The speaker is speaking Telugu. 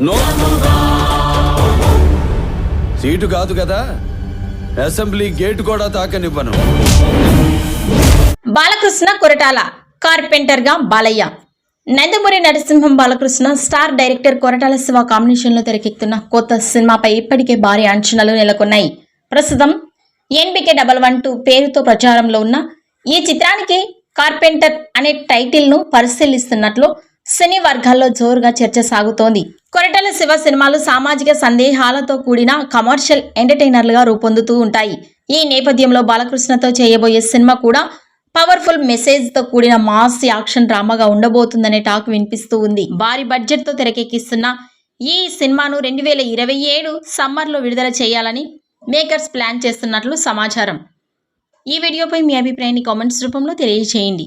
నో సీటు కాదు కదా, అసెంబ్లీ గేట్ కూడా తాకనివ్వను. బాలకృష్ణ కొరటాల కార్పెంటర్ గా Balayya. Nandamuri Narasimham Balakrishna star director Koratala Shiva combination లో తెరకెక్కుతున్న కొత్త సినిమాపై ఇప్పటికే భారీ అంచనాలు నెలకొన్నాయి. ప్రస్తుతం NBK112 పేరుతో ప్రచారంలో ఉన్న ఈ చిత్రానికి కార్పెంటర్ అనే టైటిల్ ను పరిశీలిస్తున్నట్లు సినీ వర్గాల్లో జోరుగా చర్చ సాగుతోంది. కొరటాల శివ సినిమాలు సామాజిక సందేహాలతో కూడిన కమర్షియల్ ఎంటర్టైనర్లుగా రూపొందుతూ ఉంటాయి. ఈ నేపథ్యంలో బాలకృష్ణతో చేయబోయే సినిమా కూడా పవర్ఫుల్ మెసేజ్ తో కూడిన మాస్ యాక్షన్ డ్రామాగా ఉండబోతుందనే టాక్ వినిపిస్తూ ఉంది. భారీ బడ్జెట్ తో తెరకెక్కిస్తున్న ఈ సినిమాను 2027 సమ్మర్ లో విడుదల చేయాలని మేకర్స్ ప్లాన్ చేస్తున్నట్లు సమాచారం. ఈ వీడియోపై మీ అభిప్రాయాన్ని కామెంట్స్ రూపంలో తెలియజేయండి.